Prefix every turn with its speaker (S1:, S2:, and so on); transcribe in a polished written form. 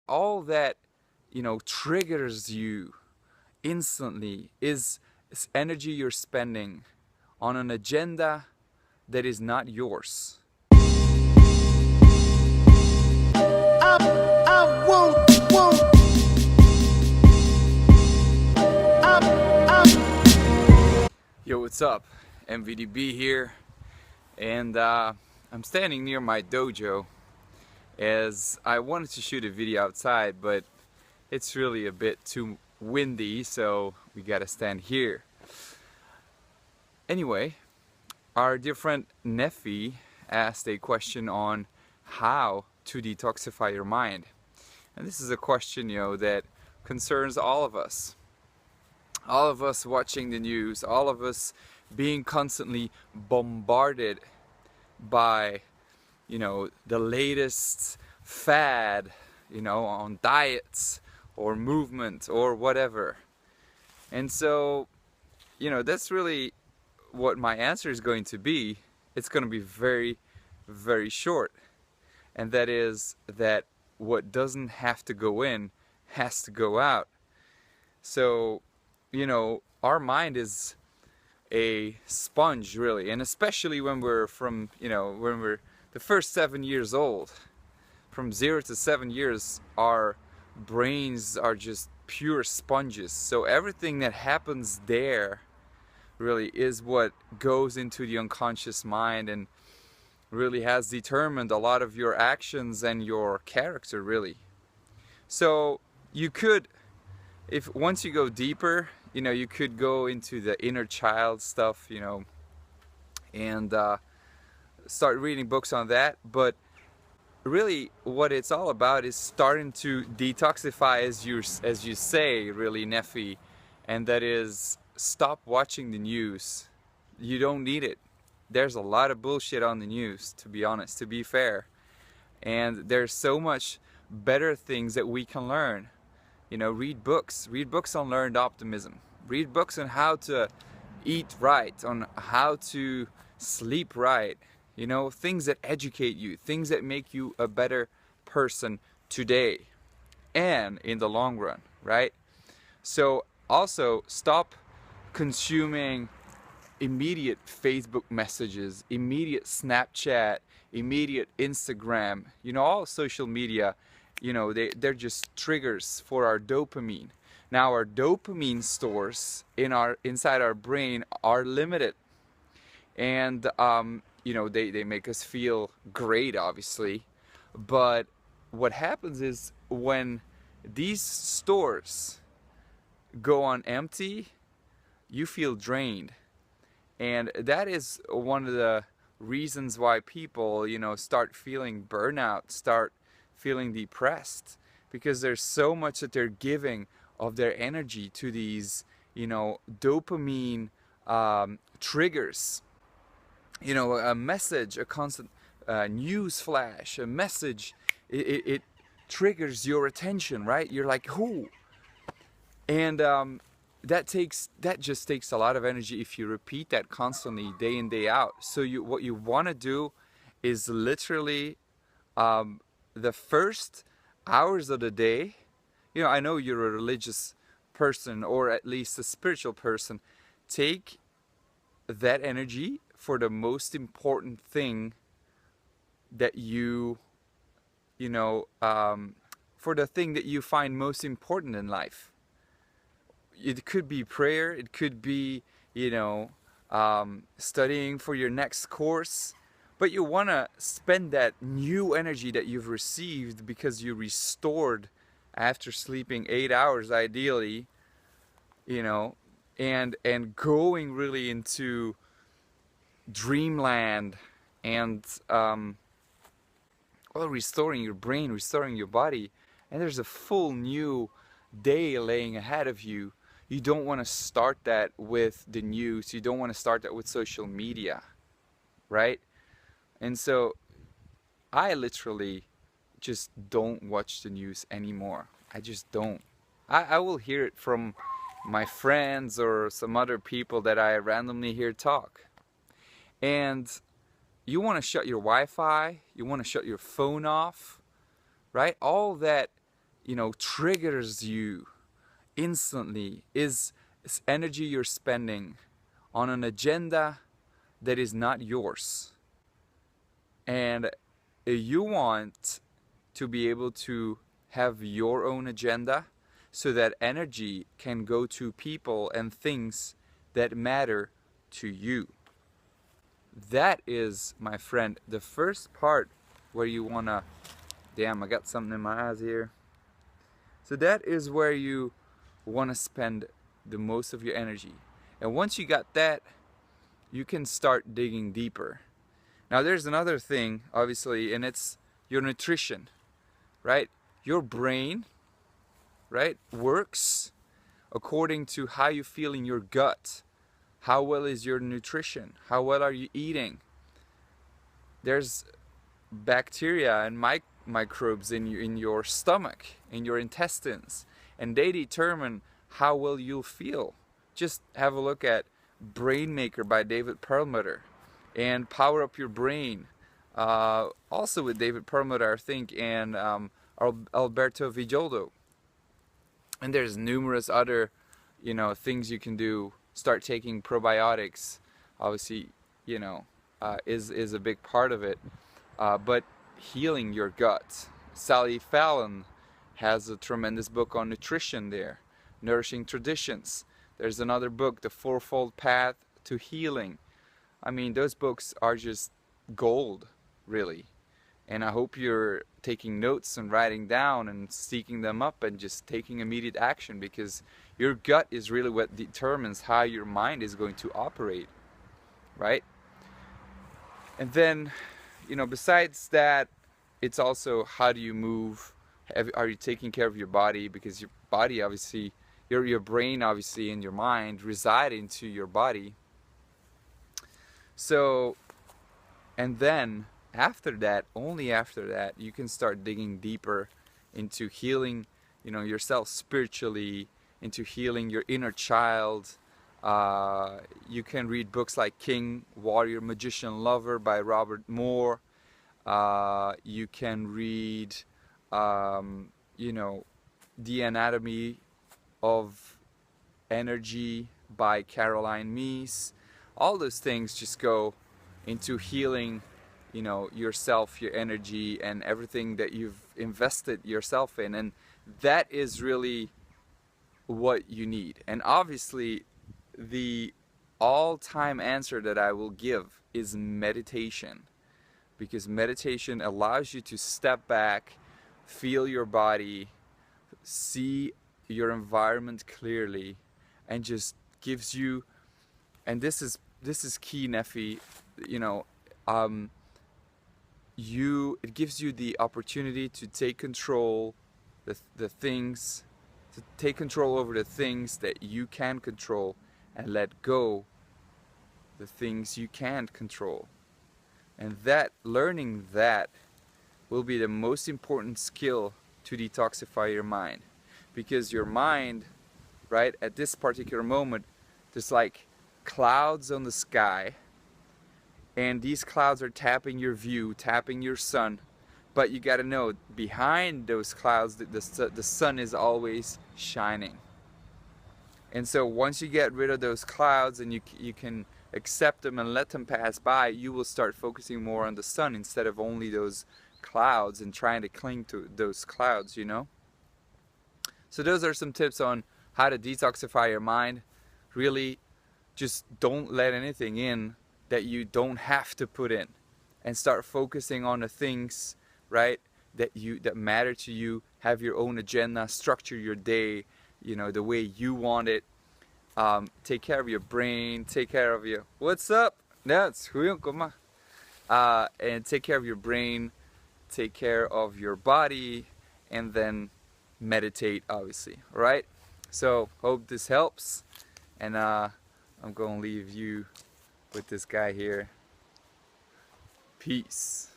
S1: all that, triggers you instantly is energy you're spending on an agenda that is not yours. I won't. Yo, what's up? MVDB here, and I'm standing near my dojo as I wanted to shoot a video outside, but it's really a bit too windy, so we gotta stand here. Anyway, our dear friend Nephi asked a question on how to detoxify your mind. And this is a question, that concerns all of us. All of us watching the news, all of us being constantly bombarded by, the latest fad, on diets or movement or whatever. And so, that's really what my answer is going to be. It's going to be very, very short. And that is that what doesn't have to go in has to go out. So, our mind is a sponge, really, and especially when we're when we're the first 7 years old. From 0 to 7 years, our brains are just pure sponges. So everything that happens there really is what goes into the unconscious mind and really has determined a lot of your actions and your character, really. So you could, if once you go deeper, you could go into the inner child stuff, and start reading books on that. But really what it's all about is starting to detoxify, as you say, really, Nephi, and that is stop watching the news. You don't need it. There's a lot of bullshit on the news, to be honest, to be fair, and there's so much better things that we can learn. Read books on learned optimism, read books on how to eat right, on how to sleep right, things that educate you, things that make you a better person today and in the long run, right? So also stop consuming immediate Facebook messages, immediate Snapchat, immediate Instagram, all social media. They're just triggers for our dopamine. Now our dopamine stores inside our brain are limited, and they make us feel great, obviously, but what happens is when these stores go on empty, you feel drained, and that is one of the reasons why people start feeling burnout, start feeling depressed, because there's so much that they're giving of their energy to these dopamine triggers. A message, a constant news flash, a message, it triggers your attention, right? You're like, who? And that just takes a lot of energy if you repeat that constantly, day in, day out. So what you want to do is literally the first hours of the day, I know you're a religious person or at least a spiritual person, take that energy for the most important thing that for the thing that you find most important in life. It could be prayer, it could be, studying for your next course. But you want to spend that new energy that you've received because you restored after sleeping 8 hours ideally, and going really into dreamland and restoring your brain, restoring your body. And there's a full new day laying ahead of you. You don't want to start that with the news. You don't want to start that with social media, right? And so I literally just don't watch the news anymore. I just don't. I will hear it from my friends or some other people that I randomly hear talk. And you want to shut your Wi-Fi, you want to shut your phone off, right? All that, triggers you instantly is energy you're spending on an agenda that is not yours. And you want to be able to have your own agenda so that energy can go to people and things that matter to you. That is, my friend, the first part where you wanna, damn, I got something in my eyes here. So that is where you wanna spend the most of your energy. And once you got that, you can start digging deeper. Now there's another thing, obviously, and it's your nutrition, right? Your brain, right, works according to how you feel in your gut. How well is your nutrition? How well are you eating? There's bacteria and microbes in your stomach, in your intestines, and they determine how well you'll feel. Just have a look at Brain Maker by David Perlmutter and Power Up Your Brain, also with David Perlmutter, I think, and Alberto Villoldo. And there's numerous other, things you can do. Start taking probiotics, obviously, is a big part of it. But healing your gut. Sally Fallon has a tremendous book on nutrition there, Nourishing Traditions. There's another book, The Fourfold Path to Healing. I mean, those books are just gold, really. And I hope you're taking notes and writing down and seeking them up and just taking immediate action, because your gut is really what determines how your mind is going to operate, right? And then, besides that, it's also how do you move? Are you taking care of your body? Because your body, obviously, your brain, obviously, and your mind reside into your body. So, and then after that, only after that, you can start digging deeper into healing, yourself spiritually, into healing your inner child. You can read books like King, Warrior, Magician, Lover by Robert Moore. You can read, The Anatomy of Energy by Caroline Meese. All those things just go into healing, yourself, your energy, and everything that you've invested yourself in. And that is really what you need. And obviously, the all-time answer that I will give is meditation, because meditation allows you to step back, feel your body, see your environment clearly, and just gives you, and this is key, Nephi, it gives you the opportunity to take control the things, to take control over the things that you can control, and let go the things you can't control. And that, learning that, will be the most important skill to detoxify your mind. Because your mind, right, at this particular moment, there's like clouds on the sky, and these clouds are tapping your view, tapping your sun. But you gotta know, behind those clouds, the sun is always shining. And so once you get rid of those clouds and you can accept them and let them pass by, you will start focusing more on the sun instead of only those clouds and trying to cling to those clouds, So those are some tips on how to detoxify your mind. Really, just don't let anything in that you don't have to put in, and start focusing on the things, right, that matter to you. Have your own agenda, structure your day, the way you want it. Take care of your brain, take care of your, what's up? That's and take care of your brain, take care of your body, and then meditate, obviously. All right? So hope this helps, and I'm gonna leave you with this guy here. Peace.